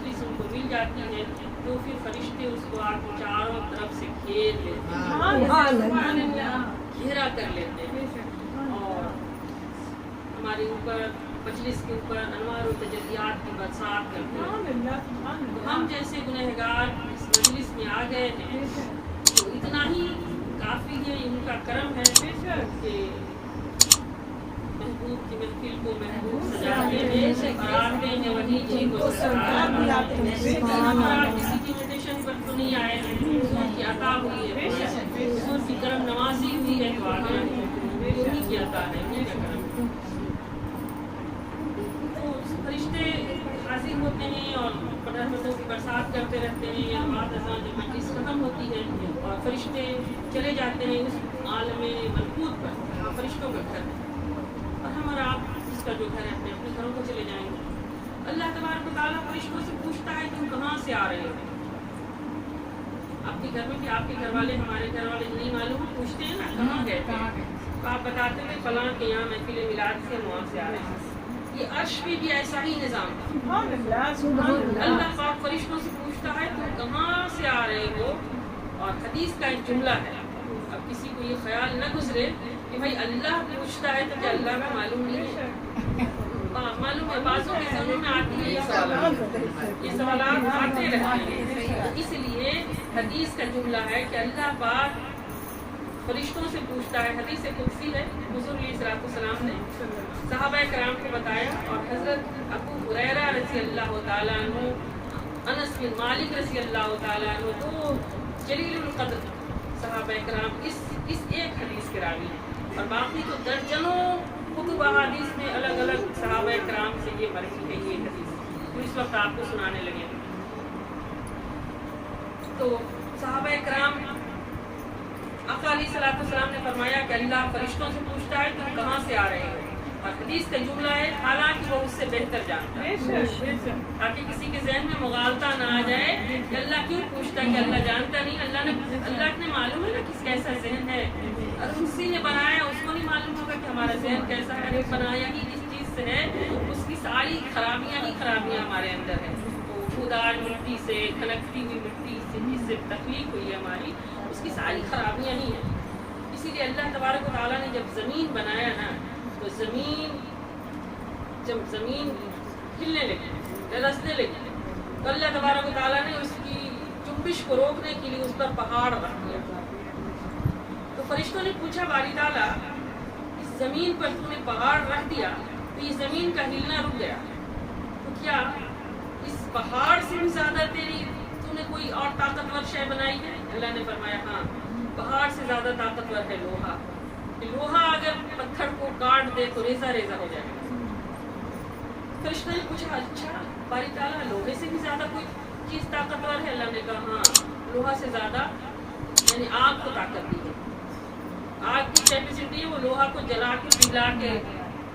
مجلس ان کو مل جاتی ہے تو پھر فرشتے اس کو آ کے چاروں طرف سے گھیر لیتے ہیں، گھیرا کر لیتے ہیں، اور ہمارے اوپر مجلس کے اوپر انوار و تجلیات کی برسات کرتے ہیں۔ تو ہم جیسے گنہگار اس مجلس میں آ گئے ہیں تو اتنا ہی کافی ہے، ان کا کرم ہے کہ محبوب کی محفل کو محبوب سجاتے ہیں اور آتے ہیں وہی جی کو سجاتے ہیں۔ کسی کی انویٹیشن پر تو نہیں آئے ہیں، حضور کی عطا ہوئی ہے، حضور کی کرم نوازی ہوئی ہے تو آ گئے ہیں، انہی کی عطا ہے، انہی کا کرم ہے۔ تو فرشتے حاضر ہوتے ہیں اور رحمتوں کی برسات کرتے رہتے ہیں، بعد ازاں جب مجلس ختم ہوتی ہے اور فرشتے چلے جاتے ہیں اس عالم ملکوت پر، جہاں فرشتوں کا گھر ہے، اور ہم اور آپ جس کا جو گھر ہے اپنے اپنے گھروں کو چلے جائیں گے۔ اللہ تبارک و تعالیٰ فرشتوں سے پوچھتا ہے تم کہاں سے آ رہے ہو؟ آپ کے گھر میں کہ آپ کے گھر والے ہمارے گھر والے نہیں معلوم، پوچھتے ہیں نا کہاں گئے تھے، تو آپ بتاتے ہیں فلاں کے یہاں محفل میلاد سے وہاں سے آ رہے ہیں۔ یہ عرش میں بھی ایسا ہی نظام تھا، اللہ پاک فرشتوں سے پوچھتا ہے تم کہاں سے آ رہے ہو، اور حدیث کا ایک جملہ ہے، اب کسی کو یہ خیال نہ گزرے کہ بھائی اللہ پوچھتا ہے تو کیا اللہ کا معلوم نہیں ہے؟ معلوم ہے، بعضوں کے ذہنوں میں آتی ہے یہ سوالات آتے رہتے ہیں، اس لیے حدیث کا جملہ ہے کہ اللہ پاک فرشتوں سے پوچھتا ہے۔ حدیث قدسی ہے، حضور علیہ الصلوۃ والسلام نے صحابہ کرام کو بتایا، اور حضرت ابو ہریرہ رضی اللہ تعالیٰ عنہ، انس بن مالک رضی اللہ تعالیٰ عنہ، تو جلیل القدر صحابہ کرام اس ایک حدیث کے راوی ہیں، اور باقی تو درجنوں کتب احادیث میں الگ الگ صحابہ کرام سے یہ مروی ہے یہ حدیث، تو اس وقت آپ کو سنانے لگے۔ تو صحابہ کرام، آقا علیہ الصلوۃ والسلام نے فرمایا کہ اللہ فرشتوں سے پوچھتا ہے تم کہاں سے آ رہے ہو، اور حدیث کا جملہ ہے حالانکہ وہ اس سے بہتر جانتا ہے، تاکہ کسی کے ذہن میں مغالطہ نہ آ جائے کہ اللہ کیوں پوچھتا ہے، کہ اللہ جانتا نہیں، اللہ نے معلوم ہے نا کس کیسا ذہن ہے، اگر اسی نے بنایا اس کو نہیں معلوم ہوگا کہ ہمارا ذہن کیسا ہے، بنایا ہی جس چیز سے ہے اس کی ساری خرابیاں ہی خرابیاں ہمارے اندر ہیں، تو خودار مٹی سے، کھنکتی ہوئی مٹی سے جس سے تخلیق ہوئی ہے ہماری، اس کی ساری خرابیاں ہی ہیں۔ اسی لیے اللہ تبارک و تعالیٰ نے جب زمین بنایا نا، تو جب زمین ہلنے لگی، لرزنے لگی، تو اللہ تبارک و تعالیٰ نے اس کی جنبش کو روکنے کے لیے اس پر پہاڑ رکھ دیا۔ تو فرشتوں نے پوچھا باری تعالیٰ اس زمین پر تم نے پہاڑ رکھ دیا تو یہ زمین کا ہلنا رک گیا، تو کیا اس پہاڑ سے بھی زیادہ تم نے کوئی اور طاقتور شے بنائی ہے؟ اللہ نے فرمایا ہاں، پہاڑ سے زیادہ طاقتور ہے لوہا، کہ لوہا اگر پتھر کو کاٹ دے تو ریزہ ریزہ ہو جائے گا۔ فرشتوں نے پوچھا اچھا باری تعالیٰ لوہے سے بھی زیادہ کوئی چیز طاقتور ہے؟ اللہ نے کہا ہاں، لوہا سے زیادہ یعنی آگ کو طاقت دی ہے، آگ کی کیپیسٹی ہے وہ لوہا کو جلا کے پگھلا کے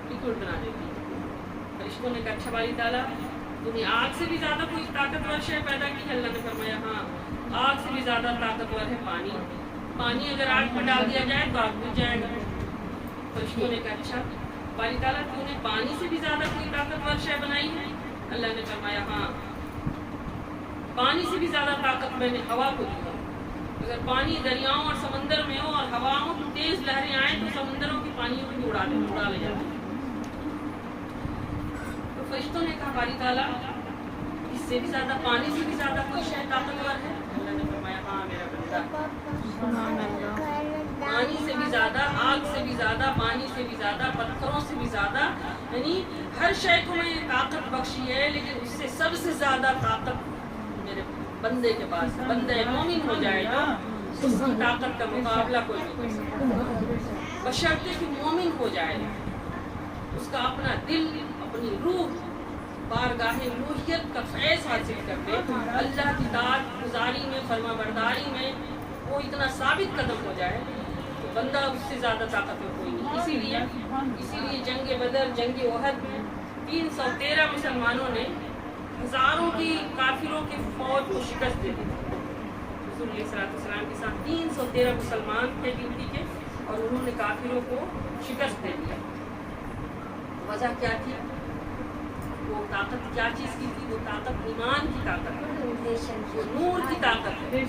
لکوڈ بنا دیتی ہے۔ فرشتوں نے کہا اچھا باری تعالیٰ تم نے آگ سے بھی زیادہ کوئی طاقتور شے پیدا کی ہے؟ اللہ نے فرمایا ہاں، آگ سے بھی زیادہ طاقتور ہے پانی، پانی اگر آگ پر ڈال دیا جائے تو آگ بجھ جائے گا۔ فرشتوں نے کہا اچھا باری تعالیٰ تو نے پانی سے بھی زیادہ کوئی طاقتور شے بنائی ہے؟ اللہ نے فرمایا ہاں، پانی سے بھی زیادہ طاقت میں نے ہوا کو دی ہے، اگر پانی دریاؤں اور سمندر میں ہو اور ہواؤں کی تیز لہریں آئیں تو سمندروں کی پانیوں کو بھی اڑا لے جاتے ہیں۔ تو فرشتوں نے کہا باری تعالیٰ اس سے بھی زیادہ، پانی سے بھی زیادہ کوئی شے طاقتور ہے؟ اللہ نے فرمایا ہاں میرا بندہ، پانی سے بھی زیادہ، آگ سے بھی زیادہ، پانی سے بھی زیادہ، پتھروں سے بھی زیادہ، یعنی ہر شے کو میں طاقت بخشی ہے، لیکن اس سے سب سے زیادہ طاقت میرے بندے کے پاس، بندہ مومن ہو جائے گا اس کی طاقت کا مقابلہ کوئی نہیں کر سکتا، بشرطے کہ مومن ہو جائے، اس کا اپنا دل، اپنی روح بارگاہ الوہیت کا فیض حاصل کر دے، اللہ کی اطاعت گزاری میں، فرما برداری میں وہ اتنا ثابت قدم ہو جائے تو بندہ اس سے زیادہ طاقتور کوئی نہیں۔ اسی لیے جنگ بدر، جنگ احد میں 313 مسلمانوں نے ہزاروں کی کافروں کے فوج کو شکست دے دی۔ رسول علیہ السلام کے ساتھ 313 مسلمان تھے گنتی کے، اور انہوں نے کافروں کو شکست دے دیا۔ وجہ کیا تھی؟ وہ طاقت کیا چیز کی تھی؟ وہ طاقت ایمان کی طاقت ہے، وہ نور کی طاقت ہے،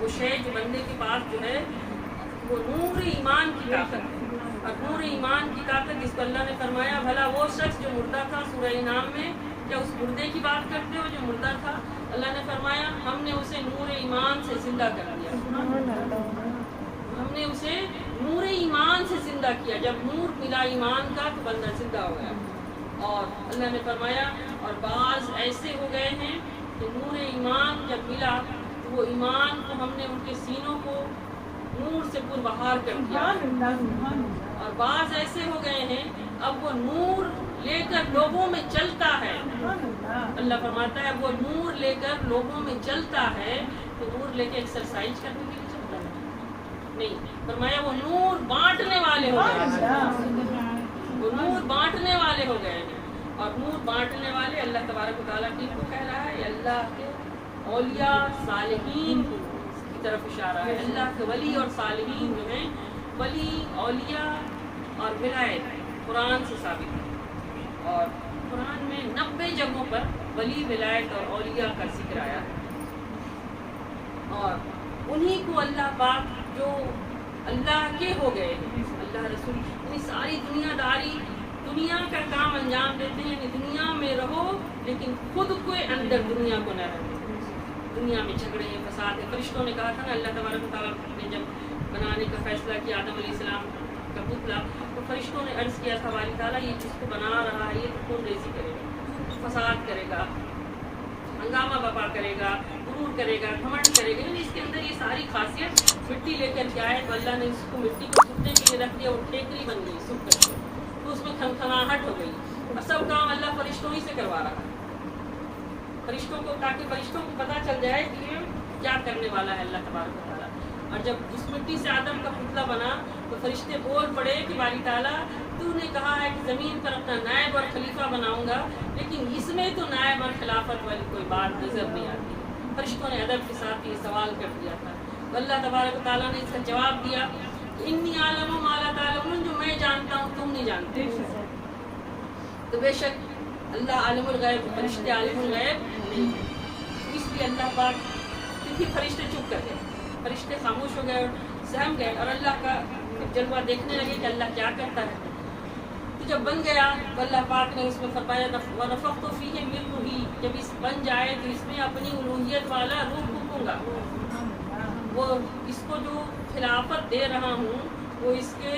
وہ شے جو بندے کے پاس جو ہے وہ نور ایمان کی طاقت ہے۔ اور نور ایمان کی طاقت جس کو اللہ نے فرمایا بھلا وہ شخص جو مردہ تھا سورہ انعام میں، کیا اس مردے کی بات کرتے ہو جو مردہ تھا؟ اللہ نے فرمایا ہم نے اسے نور ایمان سے زندہ کر دیا، ہم نے اسے نور ایمان سے زندہ کیا۔ جب نور ملا ایمان کا تو بندہ زندہ ہو گیا۔ اور اللہ نے فرمایا اور بعض ایسے ہو گئے ہیں کہ نور ایمان جب ملا تو وہ ایمان کو ہم نے ان کے سینوں کو نور سے پربہار کر دیا، اور بعض ایسے ہو گئے ہیں اب وہ نور لے کر لوگوں میں چلتا ہے۔ اللہ فرماتا ہے وہ نور لے کر لوگوں میں چلتا ہے، تو نور لے کے ایکسرسائز کرنے کے لیے چلتا ہے نہیں، فرمایا وہ نور بانٹنے والے ہو گئے، وہ نور بانٹنے والے ہو گئے ہیں۔ اور نور بانٹنے والے اللہ تبارک و تعالیٰ کی کو کہہ رہا ہے، اللہ کے اولیاء صالحین کی طرف اشارہ ہے۔ اللہ کے ولی اور صالحین جو ہیں، ولی اولیاء اور ولایت قرآن سے ثابت ہے، اور قرآن میں 90 جگہوں پر ولی ولایت اور اولیاء کا ذکر آیا ہے، اور انہی کو اللہ پاک جو اللہ کے ہو گئے ہیں، اللہ رسول اتنی ساری دنیا داری دنیا کا کام انجام دیتے ہیں، یعنی دنیا میں رہو لیکن خود کو اندر دنیا کو نہ رہو، دنیا میں جھگڑے ہیں، فساد ہے۔ فرشتوں نے کہا تھا نا، اللہ تبارک و تعالیٰ نے جب بنانے کا فیصلہ کیا آدم علیہ السلام کا پتلا، تو فرشتوں نے عرض کیا تھا باری تعالیٰ یہ جس کو بنا رہا ہے یہ تو خون ریزی کرے گا، فساد کرے گا، ہنگامہ بپا کرے گا، غرور کرے گا، گھمنڈ کرے گا، یعنی اس کے اندر یہ ساری خاصیت مٹی لے کر کے آئے تو اللہ نے اس کو مٹی کو سوکھنے کے لیے رکھ دیا، وہ ٹھیکری بن گئی سوکھ کر کے، تو اس میں کھنکھناہٹ ہو گئی، اور سب کام اللہ فرشتوں ہی سے کروا رہا ہے، فرشتوں کو، تاکہ فرشتوں کو پتہ چل جائے کہ یہ کیا کرنے والا ہے اللہ تبارک و تعالیٰ۔ اور جب اس مٹی سے آدم کا پتلا بنا تو فرشتے بول پڑے کہ باری تعالیٰ تو نے کہا ہے کہ زمین پر اپنا نائب اور خلیفہ بناؤں گا، لیکن اس میں تو نائب اور خلافت والی کوئی بات نظر نہیں آتی۔ فرشتوں نے ادب کے ساتھ یہ سوال کر دیا تھا، تو اللہ تبارک و تعالیٰ نے اس کا جواب دیا کہ انی عالم ما لا تعلمون، جو میں جانتا ہوں تم نہیں جانتے۔ تو بے شک اللہ عالم الغیب، فرشتے عالم الغیب نہیں ہے، اس لیے اللہ پاک، کیونکہ فرشتے چپ کر گئے، فرشتے خاموش ہو گئے اور سہم گئے، اور اللہ کا جلوہ دیکھنے لگے کہ اللہ کیا کرتا ہے۔ تو جب بن گیا تو اللہ پاک نے اس میں فرمایا وَنَفَخْتُ فِيهِ مِن رُوحِي، جب اس بن جائے تو اس میں اپنی الوہیت والا روح پھونکوں گا، وہ اس کو جو خلافت دے رہا ہوں وہ اس کے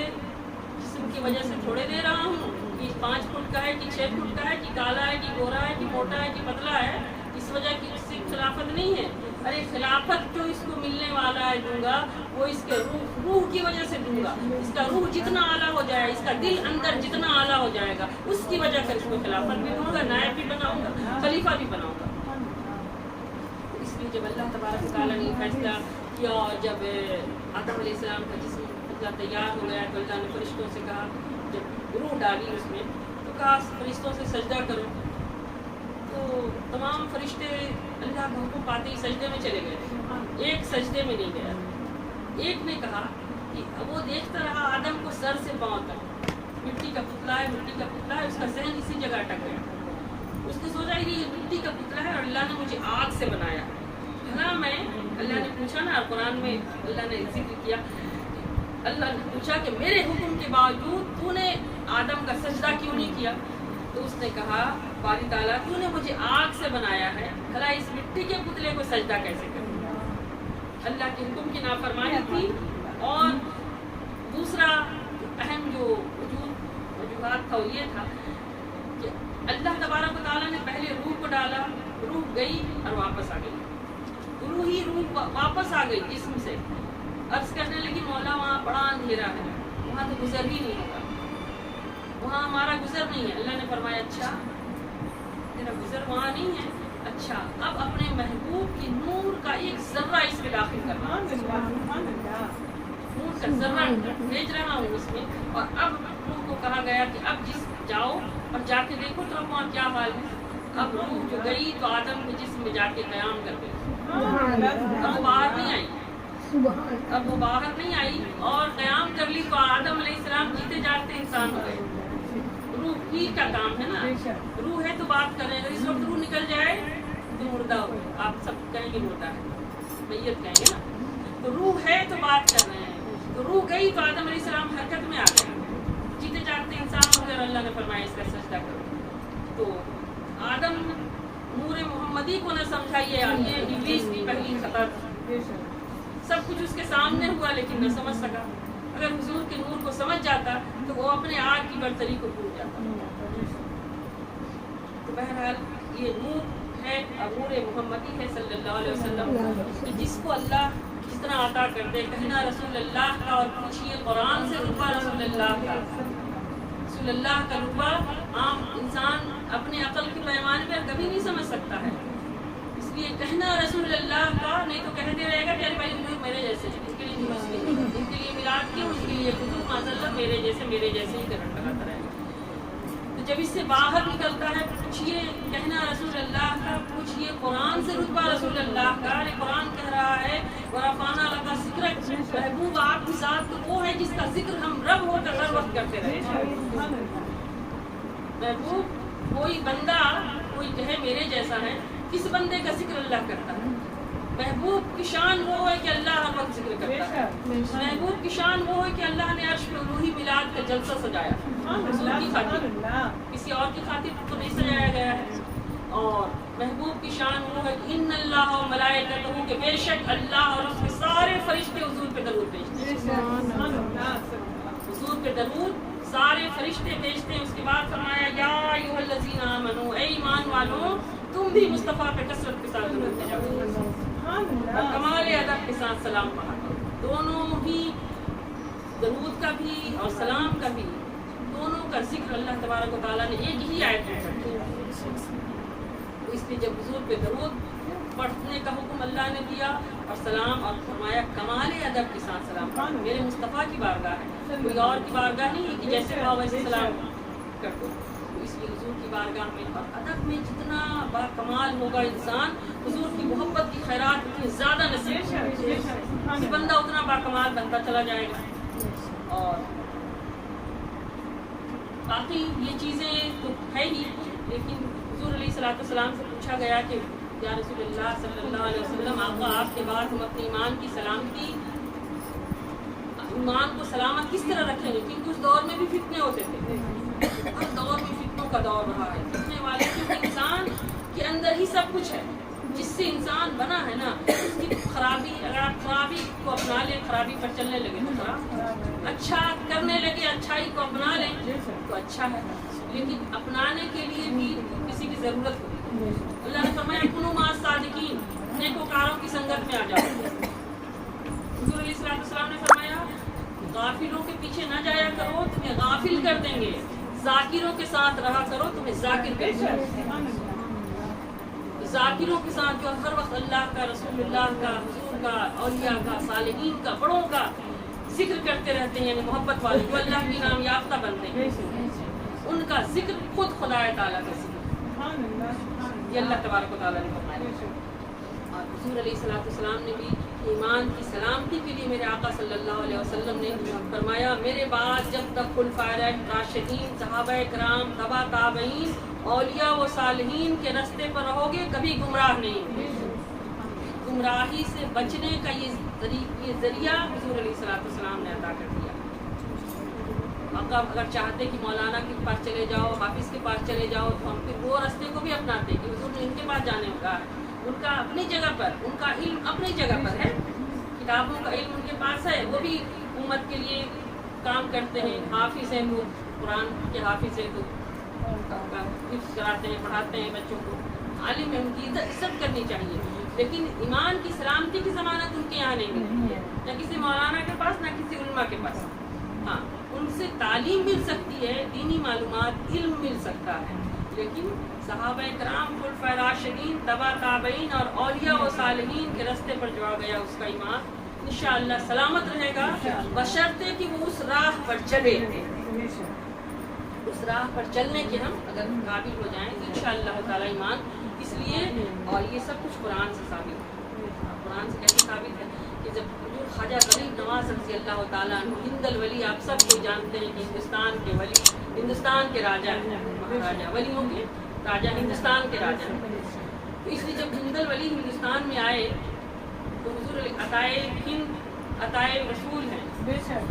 جسم کی وجہ سے تھوڑے دے رہا ہوں کہ 5 فٹ کا ہے کہ 6 فٹ کا ہے کہ کالا ہے کہ گورا ہے کہ موٹا ہے کہ پتلا ہے، اس وجہ کی اس سے خلافت نہیں ہے۔ ارے خلافت جو اس کو ملنے والا ہے دوں گا وہ اس کے روح کی وجہ سے دوں گا، اس کا روح جتنا اعلیٰ ہو جائے، اس کا دل اندر جتنا اعلیٰ ہو جائے گا اس کی وجہ سے اس کو خلافت بھی دوں گا، نائب بھی بناؤں گا، خلیفہ بھی بناؤں گا۔ اس لیے جب اللہ تبارک تعالیٰ نے فیصلہ کیا اور جب آدم علیہ السلام کا جسم تیار ہو گیا تو اللہ نے فرشتوں سے کہا، جب روح ڈالی اس میں تو کہا فرشتوں سے سجدہ کرو، تو تمام فرشتے اللہ کا حکم پاتے ہی سجدے میں چلے گئے، ایک سجدے میں نہیں گیا۔ ایک نے کہا کہ وہ دیکھتا رہا آدم کو سر سے پاؤں تک، مٹی کا پتلا ہے، مٹی کا پتلا ہے، اس کا ذہن اسی جگہ اٹک گیا، اس نے سوچا کہ یہ مٹی کا پتلا ہے اور اللہ نے مجھے آگ سے بنایا، بھلا میں، اللہ نے پوچھا نا قرآن میں اللہ نے ذکر کیا، اللہ نے پوچھا کہ میرے حکم کے باوجود تو نے آدم کا سجدہ کیوں نہیں کیا؟ تو اس نے کہا باری تعالیٰ تو نے مجھے آگ سے بنایا ہے، بھلا اس مٹی کے پتلے کو سجدہ کیسے کروں؟ اللہ کے حکم کی نافرمانی تھی۔ اور دوسرا اہم جو وجوہات تھا وہ یہ تھا کہ اللہ تبارک و تعالیٰ نے پہلے روح کو ڈالا، روح گئی اور واپس آ گئی، روح واپس آ گئی جسم سے، عرض کرنے لگی مولا وہاں بڑا اندھیرا ہے، وہاں تو گزر ہی نہیں ہوگا، وہاں ہمارا گزر نہیں ہے۔ اللہ نے فرمایا اچھا تیرا گزر وہاں نہیں ہے، اچھا اب اپنے محبوب کی نور کا ایک ذرہ اس میں داخل کرنا، نور کا ذرہ بھیج رہا ہوں اس میں، اور اب روح کو کہا گیا کہ اب جاؤ اور جا کے دیکھو تو اب وہاں کیا حال ہے۔ اب روح جو گئی تو آدم کے جسم میں جا کے قیام کر گئی، اب وہ باہر نہیں آئی، اب وہ باہر نہیں آئی اور قیام کر لی تو آدم علیہ السلام جیتے جاگتے انسان ہو گئے، روح ہی کا کام ہے نا. روح ہے تو بات کر رہے ہیں. اگر اس وقت روح نکل جائے تو مردہ ہو, آپ سب کہیں گے مردہ ہے, میت کہیں گے نا. تو روح ہے تو بات کر رہے ہیں. تو روح گئی تو آدم علیہ السلام حرکت میں آ گئے. جیتے جاگتے انسان ہو گئے, اللہ نے فرمایا اس کا سجدہ کرو. تو آدم نور محمدی کو نہ سمجھا, یہ ابلیس کی پہلی خطا تھی. سب کچھ اس کے سامنے ہوا لیکن نہ سمجھ سکا. اگر حضور کے نور کو سمجھ جاتا تو وہ اپنے آگ کی برتری کو بھول جاتا. تو بہرحال یہ نور ہے, نور محمدی ہے صلی اللہ علیہ وسلم, کہ جس کو اللہ جس طرح عطا کر دے. کہنا رسول اللہ کا اور پوچھیے قرآن سے رتبہ رسول اللہ کا. رسول اللہ کا رتبہ عام انسان اپنے عقل کے پیمانے پر کبھی نہیں سمجھ سکتا ہے. اس لیے کہنا رسول اللہ کا, نہیں تو کہتے رہے گا پیارے بھائی حضور میرے جیسے ہیں, اس کے لیے درست نہیں, ان کے لیے میلاد کیوں, اس کے لیے حضور ماشاء اللہ میرے جیسے ہی کرنٹ لگاتا رہے گا. تو جب اس سے باہر نکلتا ہے پوچھیے کہنا رسول اللہ کا, پوچھیے قرآن سے رتبہ رسول اللہ کا. قرآن کہہ رہا ہے وَرَفَعْنَا لَكَ ذِكْرَكَ, محبوب آپ کی ذات تو وہ ہے جس کا ذکر ہم رب ہو کر ہر وقت کرتے رہے. محبوب کوئی بندہ کوئی کہے میرے جیسا ہے, کس بندے کا ذکر اللہ کرتا ہے. محبوب کی شان وہ ہے کہ اللہ ہر وقت ذکر کرتا ہے. محبوب کی شان وہ ہے کہ اللہ نے عرش پہ الوہی میلاد کا جلسہ سجایا حضور کی خاطر, کسی اور کی خاطر تو نہیں سجایا گیا ہے. اور محبوب کی شان وہ ہے کہ ان اللہ و ملائکتہ, کہ بے شک اللہ اور اس کے سارے فرشتے حضور پہ درود بھیجتے ہیں. حضور پہ درود سارے فرشتے بھیجتے ہیں. اس کے بعد فرمایا یا ایھا الذین آمنو, اے ایمان والوں تم بھی مصطفیٰ پہ کثرت کے ساتھ درود بھیجو اور کمال ادب کے ساتھ سلام پڑھا کرو. دونوں ہی درود کا بھی اور سلام کا بھی, دونوں کا ذکر اللہ تبارک و تعالیٰ نے ایک ہی آیت میں کر دیا. اس لیے جب حضور پہ درود پڑھنے کا حکم اللہ نے دیا اور سلام, اور فرمایا کمال ادب کے ساتھ سلام پڑھو. میرے مصطفیٰ کی بارگاہ ہے, کوئی اور کی بارگاہ نہیں ہے کہ جیسے پاؤ ویسے سلام کر دو. اس لیے حضور کی بارگاہ میں اور ادب میں جتنا با کمال ہوگا انسان, حضور کی محبت کی خیرات اتنی زیادہ نصیب ہوگی, بندہ اتنا با کمال بنتا چلا جائے گا. اور باقی یہ چیزیں تو ہے ہی, لیکن حضور علیہ الصلوۃ والسلام سے پوچھا گیا کہ یا رسول اللہ صلی اللہ علیہ وسلم, آقا آپ کے بعد ہم اپنے ایمان کی سلامتی, ایمان کو سلامت کس طرح رکھیں گے, کیونکہ اس دور میں بھی فتنے ہوتے تھے. ہر دور میں فتنوں کا دور رہا ہے. فتنے والے کیونکہ انسان کے اندر ہی سب کچھ ہے, جس سے انسان بنا ہے نا, اس کی خرابی, اگر آپ خرابی کو اپنا لیں, خرابی پر چلنے لگے تو خراب, اچھا کرنے لگے اچھائی کو اپنا لیں تو اچھا ہے. لیکن اپنانے کے لیے بھی کسی کی ضرورت ہوتی ہے. اللہ نے فرمایا کنوا مع الصادقین, نیکوکاروں کی سنگت میں آ جاؤ. حضور علیہ السلام نے فرمایا غافلوں کے پیچھے نہ جایا کرو, تمہیں غافل کر دیں گے. ذاکروں کے ساتھ رہا کرو, تمہیں ذاکر کر دیں گے. ذاکروں کے ساتھ جو ہر وقت اللہ کا, رسول اللہ کا, حضور کا, اولیاء کا, صالحین کا, بڑوں کا ذکر کرتے رہتے ہیں, یعنی محبت والے جو اللہ کی نام یافتہ بنتے ہیں, ان کا ذکر خود خدا تعالیٰ کا ذکر, یہ اللہ تبارک و تعالیٰ نے فرمایا. اور حضور علیہ السلام نے بھی ایمان کی سلامتی کے لیے میرے آقا صلی اللہ علیہ وسلم نے فرمایا میرے بعد جب تک خلفائے راشدین, صحابہ کرام, تبع تابعین, اولیاء و صالحین کے راستے پر رہو گے کبھی گمراہ نہیں. گمراہی سے بچنے کا یہ ذریعہ حضور علیہ السلام نے عطا کر دیا. آقا اگر چاہتے کہ مولانا کے پاس چلے جاؤ, حافظ کے پاس چلے جاؤ, تو ہم پھر وہ راستے کو بھی اپناتے کہ حضور نے ان کے پاس جانے کا ہے. ان کا اپنی جگہ پر, ان کا علم اپنی جگہ پر ہے, کتابوں کا علم ان کے پاس ہے, وہ بھی امت کے لیے کام کرتے ہیں. حافظ ہیں وہ, قرآن کے حافظ ہیں, تو حفظ کراتے ہیں, پڑھاتے ہیں بچوں کو. عالم ہے, ان کی عزت کرنی چاہیے. لیکن ایمان کی سلامتی کی ضمانت ان کے یہاں نہیں ملتی ہے, نہ کسی مولانا کے پاس, نہ کسی علماء کے پاس. ہاں ان سے تعلیم مل سکتی ہے, دینی معلومات, علم مل سکتا ہے, لیکن صحابہ کرام, خلفائے راشدین, تبع تابعین اور اولیاء و صالحین کے راستے پر جو آ گیا اس کا ایمان انشاءاللہ سلامت رہے گا, بشرطے کہ وہ اس راہ پر چلے. اس راہ پر چلنے کے ہم اگر قابل ہو جائیں تو انشاءاللہ تعالی ایمان. اس لیے اور یہ سب کچھ قرآن سے ثابت ہے. قرآن سے کیسے ثابت ہے کہ جب خواجہ غریب نواز رضی اللہ تعالیٰ عنہ, ہند الولی, آپ سب کو جانتے ہیں کہ ہندوستان کے ولی, ہندوستان کے راجا ہیں، مہاراجا ولیوں کے راجا، ہندوستان کے راجا ہیں۔ تو اس لیے جب ہندل ولی ہندوستان میں آئے تو حضور عطائے ہند عطائے رسول ہیں،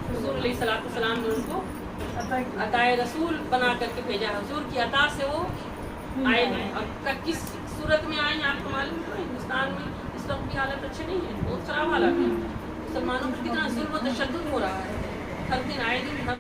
حضور علیہ السلام نے ان کو عطائے رسول بنا کر کے بھیجا، حضور کی عطا سے وہ آئے ہیں۔ اور کس صورت میں آئے ہیں آپ کو معلوم ہے؟ ہندوستان میں اس وقت کی حالت اچھے نہیں ہے، بہت خراب حالت ہے، مسلمانوں پر کتنا ظلم و تشدد ہو رہا ہے، ہر دن آئے دن